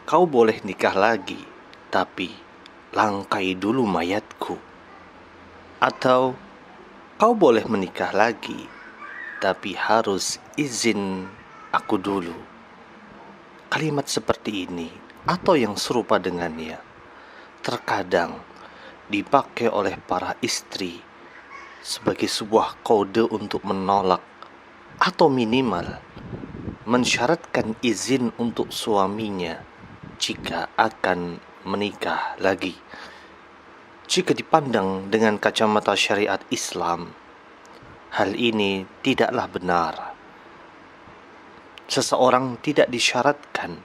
Kau boleh nikah lagi, tapi langkai dulu mayatku. Atau kau boleh menikah lagi, tapi harus izin aku dulu. Kalimat seperti ini atau yang serupa dengannya terkadang dipakai oleh para istri sebagai sebuah kode untuk menolak atau minimal mensyaratkan izin untuk suaminya jika akan menikah lagi. Jika dipandang dengan kacamata syariat Islam, hal ini tidaklah benar. Seseorang tidak disyaratkan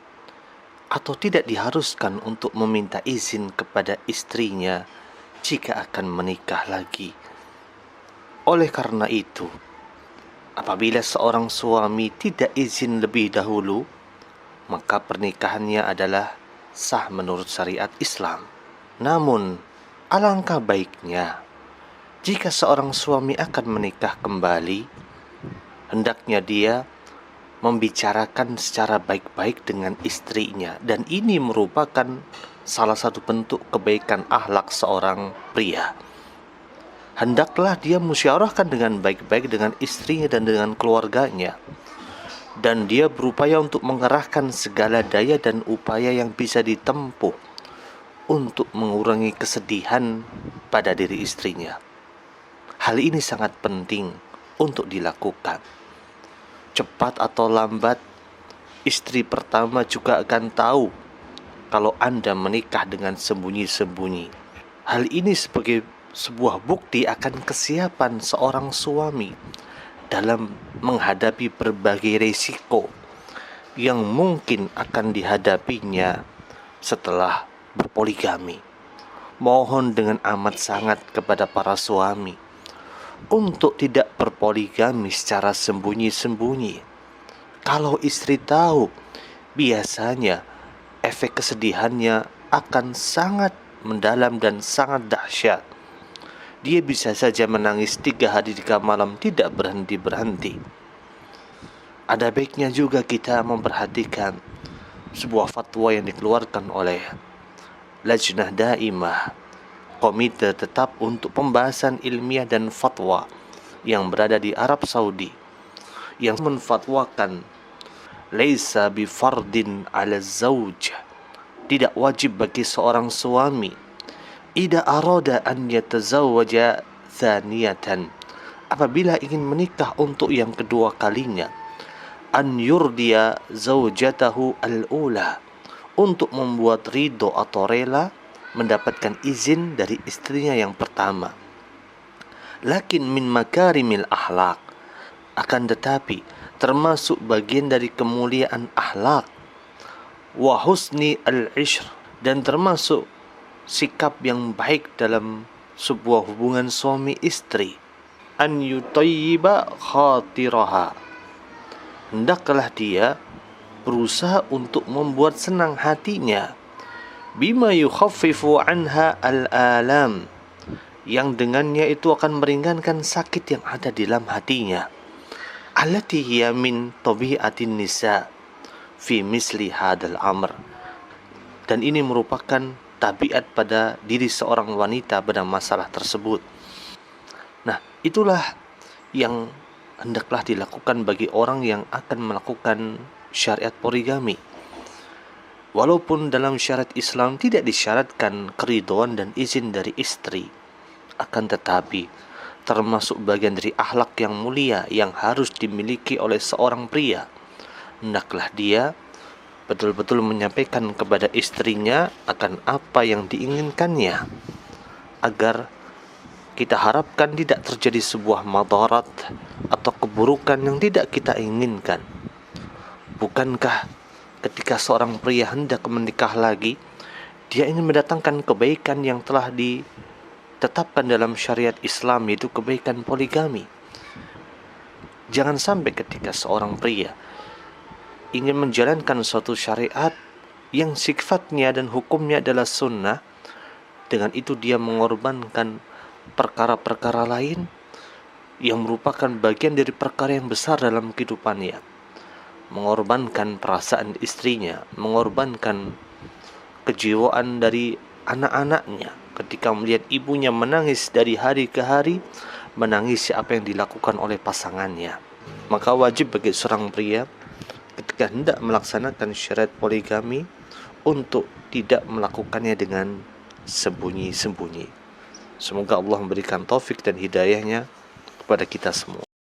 atau tidak diharuskan untuk meminta izin kepada istrinya jika akan menikah lagi. Oleh karena itu, apabila seorang suami tidak izin lebih dahulu, maka pernikahannya adalah sah menurut syariat Islam. Namun, alangkah baiknya jika seorang suami akan menikah kembali, hendaknya dia membicarakan secara baik-baik dengan istrinya, dan ini merupakan salah satu bentuk kebaikan akhlak seorang pria. Hendaklah dia musyawarahkan dengan baik-baik dengan istrinya dan dengan keluarganya, dan dia berupaya untuk mengerahkan segala daya dan upaya yang bisa ditempuh untuk mengurangi kesedihan pada diri istrinya. Hal ini sangat penting untuk dilakukan. Cepat atau lambat, istri pertama juga akan tahu kalau Anda menikah dengan sembunyi-sembunyi. Hal ini sebagai sebuah bukti akan kesiapan seorang suami dalam menghadapi berbagai risiko yang mungkin akan dihadapinya setelah berpoligami. Mohon dengan amat sangat kepada para suami untuk tidak berpoligami secara sembunyi-sembunyi. Kalau istri tahu, biasanya efek kesedihannya akan sangat mendalam dan sangat dahsyat. Dia bisa saja menangis 3 hari 3 malam tidak berhenti-berhenti. Ada baiknya juga kita memperhatikan sebuah fatwa yang dikeluarkan oleh Lajnah Daimah, Komite Tetap untuk Pembahasan Ilmiah dan Fatwa yang berada di Arab Saudi, yang menfatwakan laisa bifardin ala zauj, tidak wajib bagi seorang suami idza arada an yatazawwaja thaniyatan, apabila ingin menikah untuk yang kedua kalinya, an yurdiya zaujatahu al-ula, untuk membuat ridho atau rela mendapatkan izin dari istrinya yang pertama. Lakin min makarimil akhlak, akan tetapi termasuk bagian dari kemuliaan akhlak, wa husni al-ishr, dan termasuk sikap yang baik dalam sebuah hubungan suami istri, an yutayyiba khatiraha, hendaklah dia berusaha untuk membuat senang hatinya, bima yukhaffifu anha al-alam, yang dengannya itu akan meringankan sakit yang ada di dalam hatinya, allati hiya min tabi'atin nisa fi misli hadal amr, dan ini merupakan tabiat pada diri seorang wanita pada masalah tersebut. Nah, itulah yang hendaklah dilakukan bagi orang yang akan melakukan syariat poligami. Walaupun dalam syariat Islam tidak disyaratkan keridhaan dan izin dari istri, akan tetapi termasuk bagian dari akhlak yang mulia yang harus dimiliki oleh seorang pria. Hendaklah dia betul-betul menyampaikan kepada istrinya akan apa yang diinginkannya, agar kita harapkan tidak terjadi sebuah madarat atau keburukan yang tidak kita inginkan. Bukankah ketika seorang pria hendak menikah lagi, dia ingin mendatangkan kebaikan yang telah ditetapkan dalam syariat Islam, yaitu kebaikan poligami. Jangan sampai ketika seorang pria ingin menjalankan suatu syariat yang sifatnya dan hukumnya adalah sunnah, dengan itu dia mengorbankan perkara-perkara lain yang merupakan bagian dari perkara yang besar dalam kehidupannya, mengorbankan perasaan istrinya, mengorbankan kejiwaan dari anak-anaknya ketika melihat ibunya menangis dari hari ke hari, menangis apa yang dilakukan oleh pasangannya. Maka wajib bagi seorang pria ketika hendak melaksanakan syariat poligami untuk tidak melakukannya dengan sembunyi-sembunyi. Semoga Allah memberikan taufik dan hidayahnya kepada kita semua.